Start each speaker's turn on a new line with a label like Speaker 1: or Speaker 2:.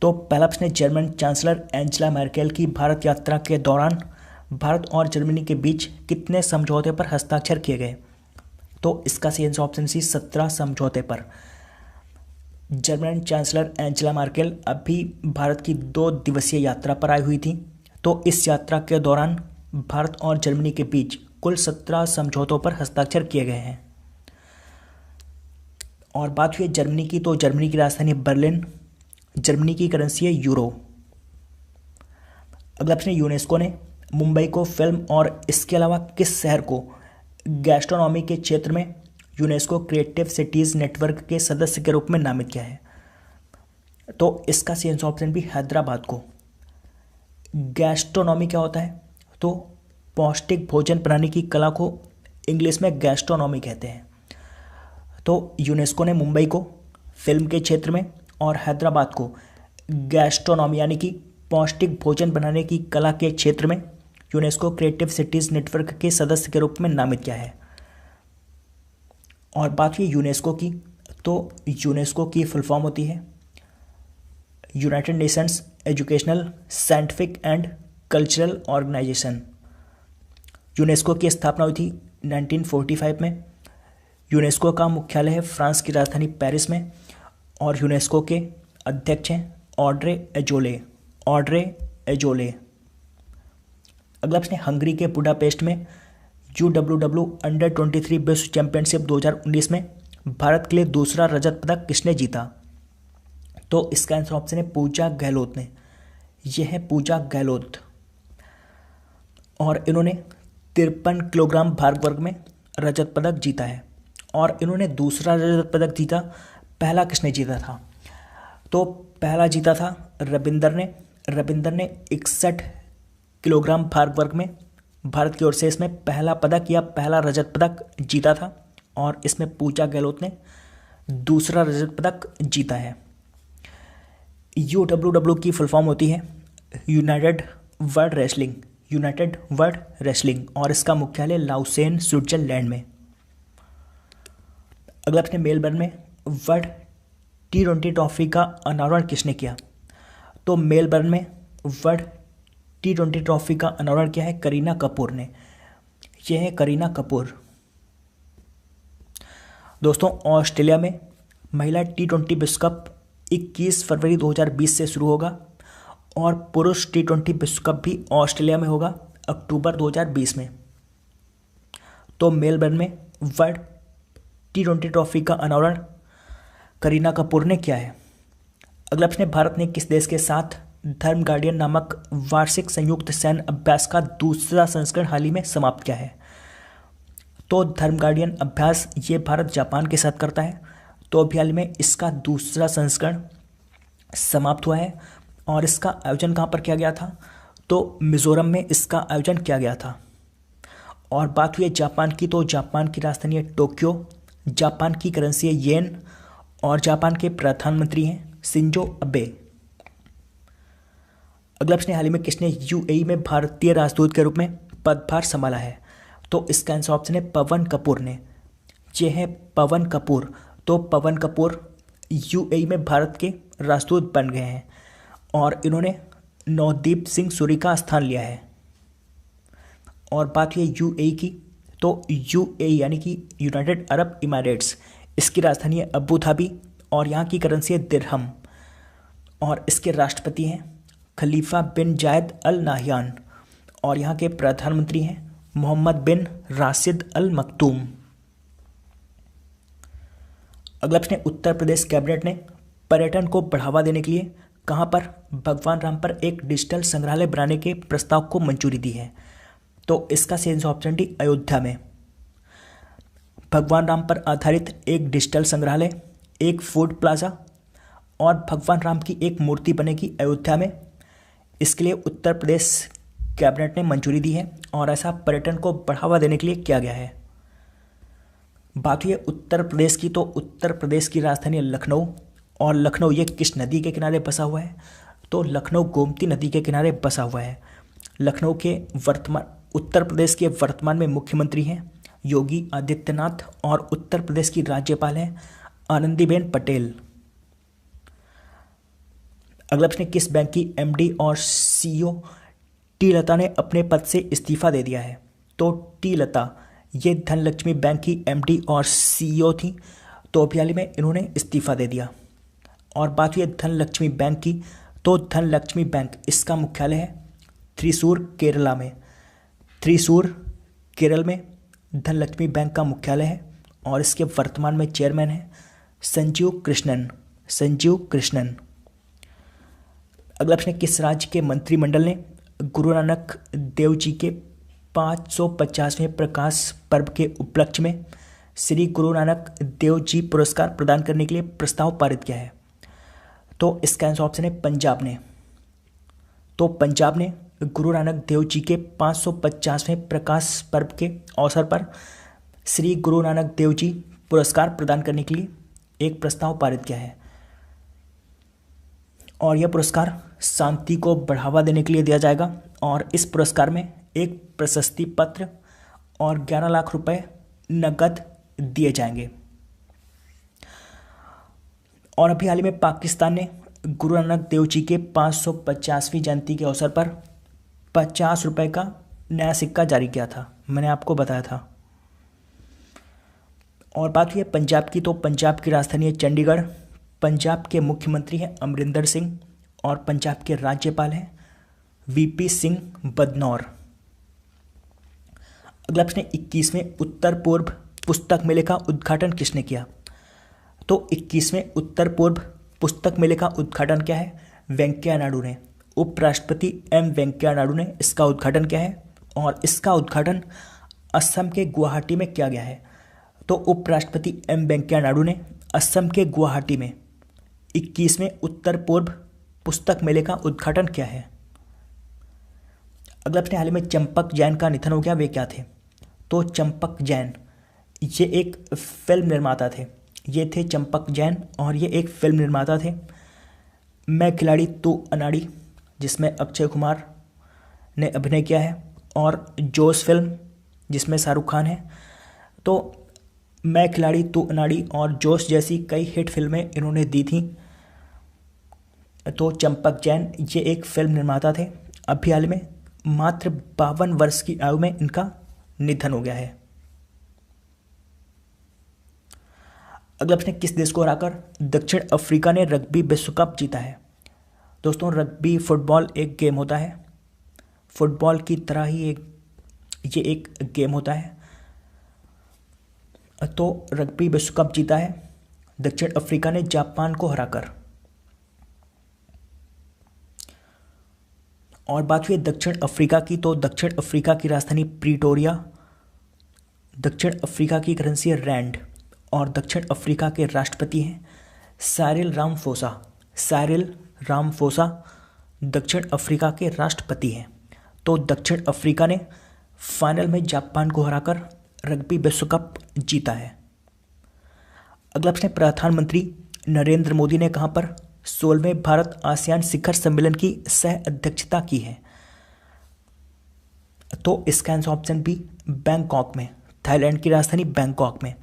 Speaker 1: तो पहला प्रश्न है, जर्मन चांसलर एंजेला मर्केल की भारत यात्रा के दौरान भारत और जर्मनी के बीच कितने समझौते पर हस्ताक्षर किए गए? तो इसका सही आंसर ऑप्शन सी 17 समझौते पर। जर्मन चांसलर एंजेला मर्केल अभी भारत की 2 दिवसीय यात्रा पर आई हुई थी। तो इस यात्रा के दौरान भारत और जर्मनी के बीच कुल 17 समझौतों पर हस्ताक्षर किए गए हैं। और बात हुई जर्मनी की, तो जर्मनी की राजधानी बर्लिन, जर्मनी की करेंसी है यूरो। अगला प्रश्न, यूनेस्को ने मुंबई को फिल्म और इसके अलावा किस शहर को गैस्ट्रोनॉमी के क्षेत्र में यूनेस्को क्रिएटिव सिटीज़ नेटवर्क के सदस्य के रूप में नामित किया है? तो इसका सही आंसर ऑप्शन भी हैदराबाद को। गैस्ट्रोनॉमी क्या होता है? तो पौष्टिक भोजन बनाने की कला को इंग्लिश में गैस्ट्रोनॉमी कहते हैं। तो यूनेस्को ने मुंबई को फिल्म के क्षेत्र में और हैदराबाद को गैस्ट्रोनॉमी यानी कि पौष्टिक भोजन बनाने की कला के क्षेत्र में यूनेस्को क्रिएटिव सिटीज़ नेटवर्क के सदस्य के रूप में नामित किया है। और बात हुई यूनेस्को की, तो यूनेस्को की फुल फॉर्म होती है United Nations Educational, Scientific and Cultural Organization. UNESCO की स्थापना हुई थी 1945 में। यूनेस्को का मुख्यालय है फ्रांस की राजधानी पेरिस में और यूनेस्को के अध्यक्ष हैं ऑड्रे एजोले। अगला प्रश्न, हंगरी के बुडापेस्ट में UWW अंडर-23 विश्व चैंपियनशिप 2019 में भारत के लिए दूसरा रजत पदक किसने जीता? तो इसका आंसर ऑप्शन है पूजा गहलोत ने। यह है पूजा गहलोत और इन्होंने 53 किलोग्राम भार वर्ग में रजत पदक जीता है। और इन्होंने दूसरा रजत पदक जीता, पहला किसने जीता था? तो पहला जीता था रविंदर ने। 61 किलोग्राम भार वर्ग में भारत की ओर से इसमें पहला पदक या पहला रजत पदक जीता था और इसमें पूजा गहलोत ने दूसरा रजत पदक जीता है। UWW की फुल फॉर्म होती है यूनाइटेड वर्ल्ड रेसलिंग और इसका मुख्यालय लाउसेन, स्विट्जरलैंड में। अगला प्रश्न, मेलबर्न में वर्ल्ड T20 ट्रॉफी का अनावरण किसने किया? तो मेलबर्न में वर्ल्ड T20 ट्रॉफी का अनावरण किया है करीना कपूर ने। यह है करीना कपूर। दोस्तों, ऑस्ट्रेलिया में महिला T20 विश्व कप 21 फरवरी 2020 से शुरू होगा और पुरुष T20 विश्व कप भी ऑस्ट्रेलिया में होगा अक्टूबर 2020 में। तो मेलबर्न में वर्ल्ड T20 ट्रॉफी का अनावरण करीना कपूर ने किया है। अगला प्रश्न, भारत ने किस देश के साथ धर्म गार्डियन नामक वार्षिक संयुक्त सैन्य अभ्यास का दूसरा संस्करण हाल ही में समाप्त किया है? तो धर्म गार्डियन अभ्यास ये भारत जापान के साथ करता है। तो अभी हाल में इसका दूसरा संस्करण समाप्त हुआ है और इसका आयोजन कहाँ पर किया गया था? तो मिजोरम में इसका आयोजन किया गया था। और बात हुई है जापान की, तो जापान की राजधानी है टोक्यो, जापान की करेंसी है येन और जापान के प्रधानमंत्री हैं शिंजो अबे। अगला प्रश्न, हाल ही में किसने UAE में भारतीय राजदूत के रूप में पदभार संभाला है? तो इसका आंसर ऑप्शन है पवन कपूर ने। ये है पवन कपूर। तो पवन कपूर UAE में भारत के राजदूत बन गए हैं और इन्होंने नवदीप सिंह सूरी का स्थान लिया है। और बात हुई UAE की, तो UAE यानी कि यूनाइटेड अरब इमारेट्स, इसकी राजधानी है अबू धाबी और यहाँ की करेंसी है दिरहम और इसके राष्ट्रपति हैं खलीफा बिन जायद अल नाहयान और यहाँ के प्रधानमंत्री हैं मोहम्मद बिन राशिद अल मखदूम। अगला प्रश्न, उत्तर प्रदेश कैबिनेट ने पर्यटन को बढ़ावा देने के लिए कहाँ पर भगवान राम पर एक डिजिटल संग्रहालय बनाने के प्रस्ताव को मंजूरी दी है? तो इसका सही आंसर ऑप्शन डी अयोध्या में। भगवान राम पर आधारित एक डिजिटल संग्रहालय, एक फूड प्लाजा और भगवान राम की एक मूर्ति बनेगी अयोध्या में। इसके लिए उत्तर प्रदेश कैबिनेट ने मंजूरी दी है और ऐसा पर्यटन को बढ़ावा देने के लिए किया गया है। बात हुई है उत्तर प्रदेश की, तो उत्तर प्रदेश की राजधानी है लखनऊ और लखनऊ ये किस नदी के किनारे बसा हुआ है? तो लखनऊ गोमती नदी के किनारे बसा हुआ है। लखनऊ के उत्तर प्रदेश के वर्तमान में मुख्यमंत्री हैं योगी आदित्यनाथ और उत्तर प्रदेश की राज्यपाल हैं आनंदीबेन पटेल। अगला प्रश्न, किस बैंक की एमडी और सीईओ टी लता ने अपने पद से इस्तीफा दे दिया है? तो टी लता ये धनलक्ष्मी बैंक की एमडी और सीईओ थी, तो अभी हाल ही में इन्होंने इस्तीफा दे दिया। और बात हुई धनलक्ष्मी बैंक की, तो धनलक्ष्मी बैंक इसका मुख्यालय है त्रिशूर केरला में। त्रिशूर केरल में धनलक्ष्मी बैंक का मुख्यालय है और इसके वर्तमान में चेयरमैन है संजीव कृष्णन। संजीव कृष्णन। अगला प्रश्न, किस राज्य के मंत्रिमंडल ने गुरु नानक देव जी के 550वें प्रकाश पर्व के उपलक्ष्य में श्री गुरु नानक देव जी पुरस्कार प्रदान करने के लिए प्रस्ताव पारित किया है? तो इसका आंसर ऑप्शन है पंजाब ने। तो पंजाब ने गुरु नानक देव जी के 550वें प्रकाश पर्व के अवसर पर श्री गुरु नानक देव जी पुरस्कार प्रदान करने के लिए एक प्रस्ताव पारित किया है और यह पुरस्कार शांति को बढ़ावा देने के लिए दिया जाएगा और इस पुरस्कार में एक प्रशस्ति पत्र और 11 लाख रुपए नकद दिए जाएंगे। और अभी हाल ही में पाकिस्तान ने गुरु नानक देव जी के 550वीं जयंती के अवसर पर 50 रुपए का नया सिक्का जारी किया था, मैंने आपको बताया था। और बात हुई है पंजाब की, तो पंजाब की राजधानी है चंडीगढ़। पंजाब के मुख्यमंत्री हैं अमरिंदर सिंह और पंजाब के राज्यपाल हैं वीपी सिंह बदनौर। अगला प्रश्न, 21वें उत्तर पूर्व पुस्तक मेले का उद्घाटन किसने किया? तो 21वें उत्तर पूर्व पुस्तक मेले का उद्घाटन क्या है? वेंकैया नायडू ने। उपराष्ट्रपति एम वेंकैया नायडू ने इसका उद्घाटन किया है और इसका उद्घाटन असम के गुवाहाटी में किया गया है। तो उपराष्ट्रपति एम वेंकैया नायडू ने असम के गुवाहाटी में 21वें उत्तर पूर्व पुस्तक मेले का उद्घाटन किया है। अगला प्रश्न, हाल ही में चंपक जैन का निधन हो गया, वे क्या थे? तो चंपक जैन ये एक फिल्म निर्माता थे। ये थे चंपक जैन और ये एक फिल्म निर्माता थे, मैं खिलाड़ी तू अनाड़ी, जिसमें अक्षय कुमार ने अभिनय किया है, और जोश फिल्म जिसमें शाहरुख खान है। तो मैं खिलाड़ी तू अनाड़ी और जोश जैसी कई हिट फिल्में इन्होंने दी थी। तो चंपक जैन ये एक फिल्म निर्माता थे। अभी हाल में मात्र 52 वर्ष की आयु में इनका निधन हो गया है। अगला प्रश्न, किस देश को हराकर दक्षिण अफ्रीका ने रग्बी विश्व कप जीता है? दोस्तों, रग्बी फुटबॉल एक गेम होता है, फुटबॉल की तरह ही ये एक गेम होता है। तो रग्बी विश्व कप जीता है दक्षिण अफ्रीका ने जापान को हराकर। और बात हुई दक्षिण अफ्रीका की, तो दक्षिण अफ्रीका की राजधानी प्रीटोरिया, दक्षिण अफ्रीका की करेंसी है रैंड और दक्षिण अफ्रीका के राष्ट्रपति हैं साइरिल रामाफोसा। साइरिल रामाफोसा दक्षिण अफ्रीका के राष्ट्रपति हैं। तो दक्षिण अफ्रीका ने फाइनल में जापान को हराकर रग्बी विश्व कप जीता है। अगला प्रश्न, प्रधानमंत्री नरेंद्र मोदी ने कहां पर 16वें भारत आसियान शिखर सम्मेलन की सह अध्यक्षता की है? तो इसका आंसर ऑप्शन बी बैंकॉक में, थाईलैंड की राजधानी बैंकॉक में।